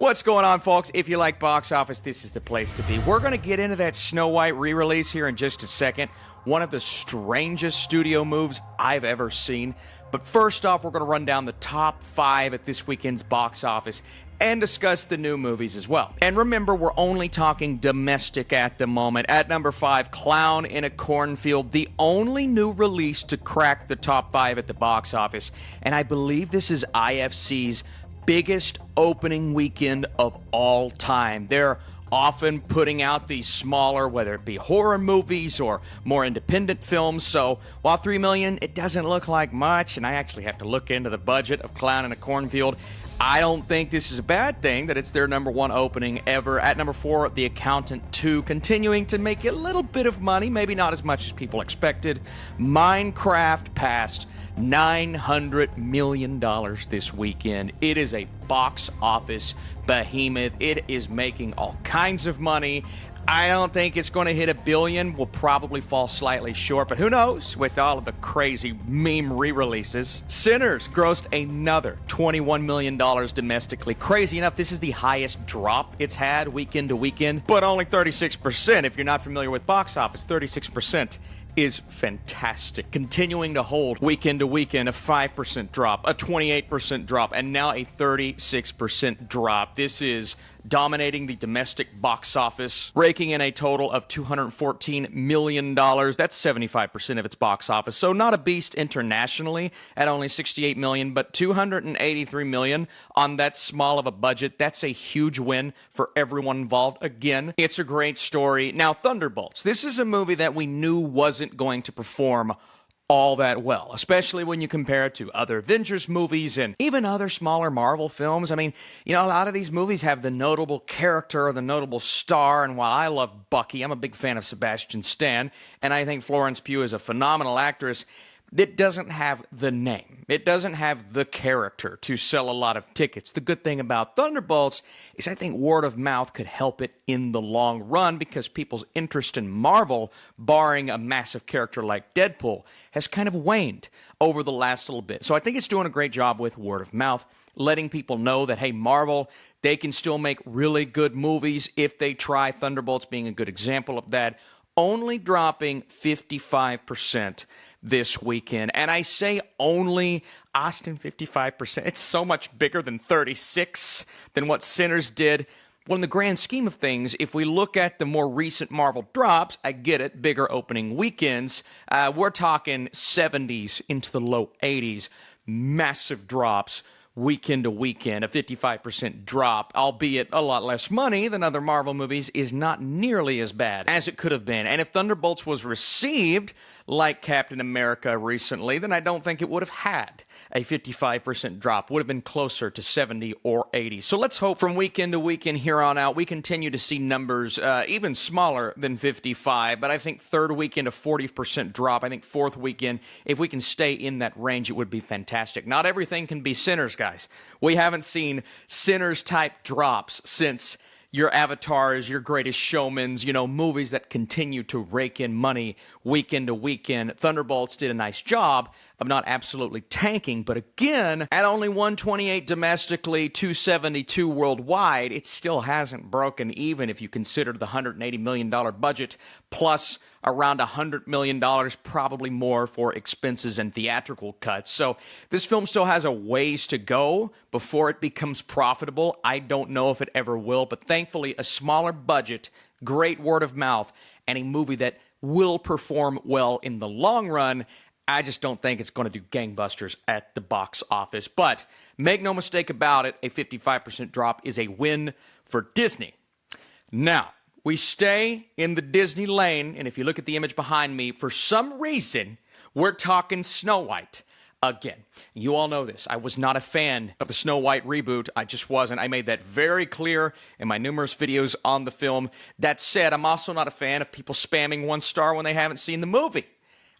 What's going on, folks? If you like box office, this is the place to be. We're going to get into that Snow White re-release here in just a second. One of the strangest studio moves I've ever seen. But first off, we're going to run down the top 5 at this weekend's box office and discuss the new movies as well. And remember, we're only talking domestic at the moment. At number 5, Clown in a Cornfield, the only new release to crack the top 5 at the box office. And I believe this is IFC's biggest opening weekend of all time. They're often putting out these smaller, whether it be horror movies or more independent films. So while $3 million, it doesn't look like much, and I actually have to look into the budget of Clown in a Cornfield, I don't think this is a bad thing that it's their number 1 opening ever. At number 4, The Accountant 2, continuing to make a little bit of money, maybe not as much as people expected. Minecraft passed $900 million this weekend. It is a box office behemoth. It is making all kinds of money. I don't think it's going to hit $1 billion. We'll probably fall slightly short, but who knows with all of the crazy meme re-releases. Sinners grossed another $21 million domestically. Crazy enough, this is the highest drop it's had weekend to weekend, but only 36%. If you're not familiar with box office, 36% is fantastic. Continuing to hold weekend to weekend, a 5% drop, a 28% drop, and now a 36% drop. This is dominating the domestic box office, raking in a total of $214 million. That's 75% of its box office. So not a beast internationally at only $68 million, but $283 million on that small of a budget. That's a huge win for everyone involved. Again, it's a great story. Now, Thunderbolts. This is a movie that we knew wasn't going to perform all that well, especially when you compare it to other Avengers movies and even other smaller Marvel films. I mean, a lot of these movies have the notable character or the notable star, and while I love Bucky, I'm a big fan of Sebastian Stan, and I think Florence Pugh is a phenomenal actress. It doesn't have the name. It doesn't have the character to sell a lot of tickets. The good thing about Thunderbolts is I think word of mouth could help it in the long run because people's interest in Marvel, barring a massive character like Deadpool, has kind of waned over the last little bit. So I think it's doing a great job with word of mouth, letting people know that, hey, Marvel, they can still make really good movies if they try. Thunderbolts being a good example of that. Only dropping 55% this weekend. And I say only, Austin, 55%. It's so much bigger than 36 than what Sinners did. Well, in the grand scheme of things, if we look at the more recent Marvel drops, I get it, bigger opening weekends. We're talking 70s into the low 80s. Massive drops weekend to weekend. A 55% drop, albeit a lot less money than other Marvel movies, is not nearly as bad as it could have been. And if Thunderbolts was received like Captain America recently, then I don't think it would have had a 55% drop. Would have been closer to 70 or 80. So let's hope from weekend to weekend here on out, we continue to see numbers even smaller than 55. But I think third weekend, a 40% drop. I think fourth weekend, if we can stay in that range, it would be fantastic. Not everything can be Sinners, guys. We haven't seen Sinners-type drops since your Avatars, your Greatest Showmans, movies that continue to rake in money weekend to weekend. Thunderbolts did a nice job of not absolutely tanking, but again, at only 128 domestically, 272 worldwide, it still hasn't broken even if you consider the $180 million budget, plus around $100 million, probably more for expenses and theatrical cuts. So this film still has a ways to go before it becomes profitable. I don't know if it ever will, but thankfully a smaller budget, great word of mouth, and a movie that will perform well in the long run. I just don't think it's going to do gangbusters at the box office. But make no mistake about it, a 55% drop is a win for Disney. Now, we stay in the Disney lane, and if you look at the image behind me, for some reason, we're talking Snow White again. You all know this. I was not a fan of the Snow White reboot. I just wasn't. I made that very clear in my numerous videos on the film. That said, I'm also not a fan of people spamming 1 star when they haven't seen the movie.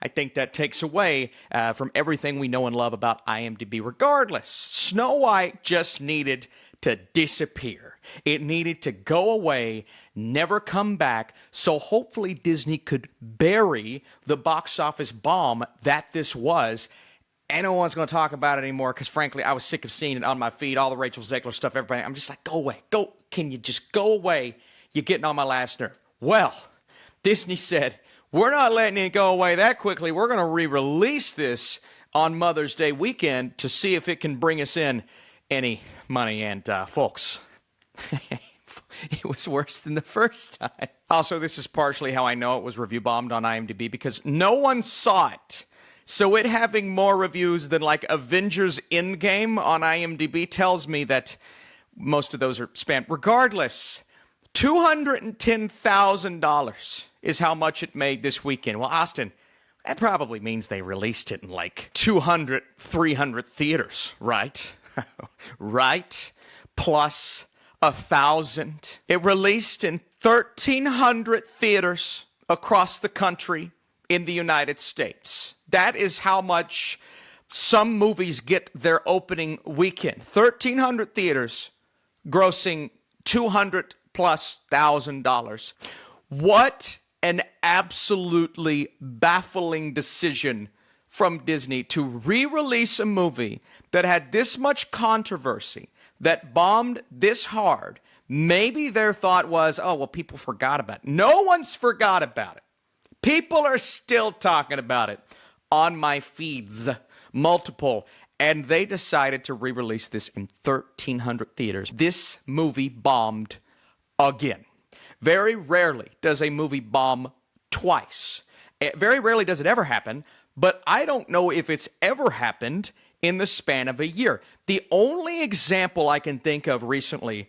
I think that takes away from everything we know and love about IMDb. Regardless, Snow White just needed to disappear. It needed to go away, never come back, so hopefully Disney could bury the box office bomb that this was and no one's going to talk about it anymore because, frankly, I was sick of seeing it on my feed, all the Rachel Zegler stuff, everybody. I'm just like, go away. Can you just go away? You're getting on my last nerve. Well, Disney said, we're not letting it go away that quickly. We're going to re-release this on Mother's Day weekend to see if it can bring us in any money. And, folks, it was worse than the first time. Also, this is partially how I know it was review bombed on IMDb, because no one saw it. So it having more reviews than like Avengers Endgame on IMDb tells me that most of those are spam. Regardless, $210,000 is how much it made this weekend. Well, Austin, that probably means they released it in like 200, 300 theaters, right? Right? Plus 1,000. It released in 1,300 theaters across the country in the United States. That is how much some movies get their opening weekend. 1,300 theaters grossing $200,000+. What an absolutely baffling decision from Disney to re-release a movie that had this much controversy, that bombed this hard. Maybe their thought was, oh, well, people forgot about it. No one's forgot about it. People are still talking about it on my feeds, multiple, and they decided to re-release this in 1,300 theaters. This movie bombed again. Very rarely does a movie bomb twice. Very rarely does it ever happen, but I don't know if it's ever happened in the span of a year. The only example I can think of recently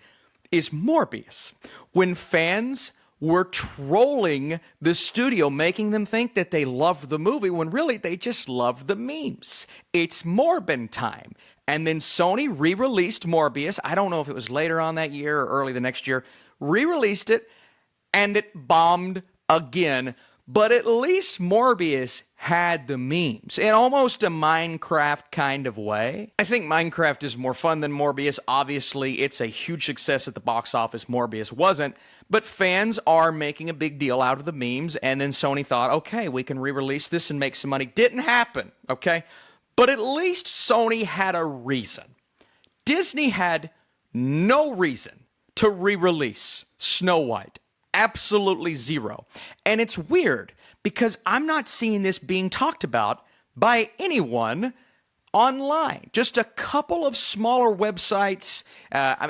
is Morbius, when fans were trolling the studio, making them think that they loved the movie when really they just loved the memes. It's Morbin time. And then Sony re-released Morbius. I don't know if it was later on that year or early the next year. Re-released it, and it bombed again. But at least Morbius had the memes in almost a Minecraft kind of way. I think Minecraft is more fun than Morbius. Obviously, it's a huge success at the box office. Morbius wasn't. But fans are making a big deal out of the memes, and then Sony thought, okay, we can re-release this and make some money. Didn't happen, okay? But at least Sony had a reason. Disney had no reason to re-release Snow White. Absolutely zero. And it's weird because I'm not seeing this being talked about by anyone online. Just a couple of smaller websites. I'm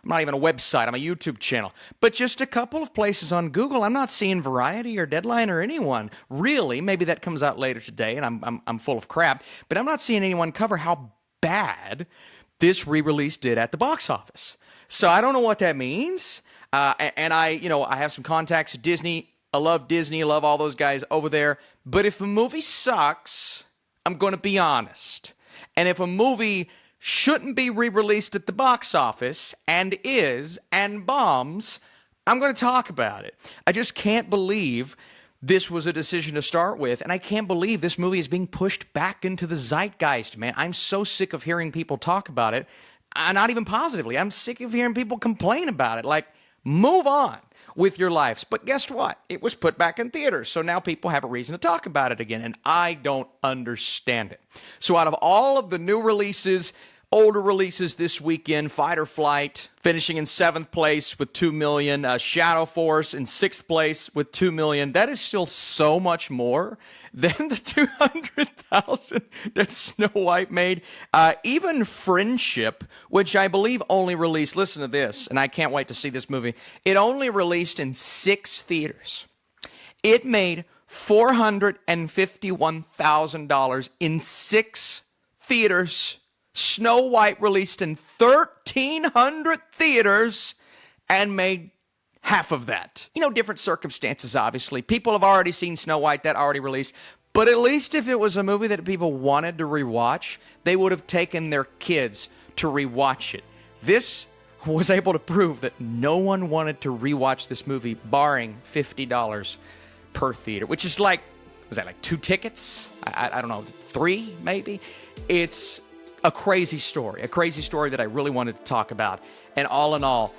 not even a website, I'm a YouTube channel. But just a couple of places on Google. I'm not seeing Variety or Deadline or anyone. Really, maybe that comes out later today and I'm full of crap. But I'm not seeing anyone cover how bad this re-release did at the box office. So I don't know what that means. And I have some contacts at Disney. I love Disney. I love all those guys over there. But if a movie sucks, I'm going to be honest. And if a movie shouldn't be re-released at the box office and is and bombs, I'm going to talk about it. I just can't believe this was a decision to start with. And I can't believe this movie is being pushed back into the zeitgeist, man. I'm so sick of hearing people talk about it. Not even positively. I'm sick of hearing people complain about it. Like, move on with your lives. But guess what? It was put back in theaters. So now people have a reason to talk about it again. And I don't understand it. So out of all of the new releases, older releases this weekend, Fight or Flight finishing in 7th place with 2 million. Shadow Force in 6th place with 2 million. That is still so much more than the 200,000 that Snow White made. Even Friendship, which I believe only released, listen to this, and I can't wait to see this movie. It only released in 6 theaters. It made $451,000 in 6 theaters. Snow White released in 1,300 theaters and made half of that. Different circumstances, obviously. People have already seen Snow White, that already released. But at least if it was a movie that people wanted to rewatch, they would have taken their kids to rewatch it. This was able to prove that no one wanted to rewatch this movie, barring $50 per theater, which is like, was that like 2 tickets? I don't know, 3 maybe? It's a crazy story that I really wanted to talk about. And all in all,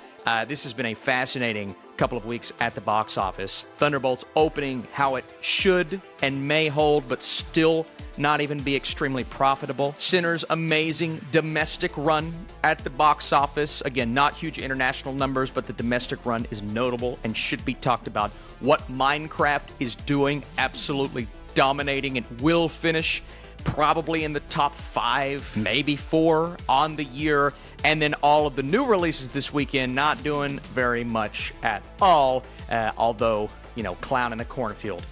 this has been a fascinating couple of weeks at the box office. Thunderbolts opening how it should and may hold, but still not even be extremely profitable. Sinner's amazing domestic run at the box office. Again, not huge international numbers, but the domestic run is notable and should be talked about. What Minecraft is doing, absolutely dominating, and will finish probably in the top 5, maybe 4 on the year. And then all of the new releases this weekend not doing very much at all, although, clown in the cornfield.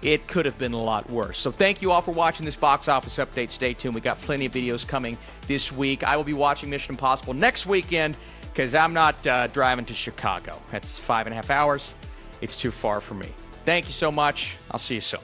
It could have been a lot worse. So thank you all for watching this box office update. Stay tuned. We got plenty of videos coming this week. I will be watching Mission Impossible next weekend because I'm not driving to Chicago. That's 5.5 hours. It's too far for me. Thank you so much. I'll see you soon.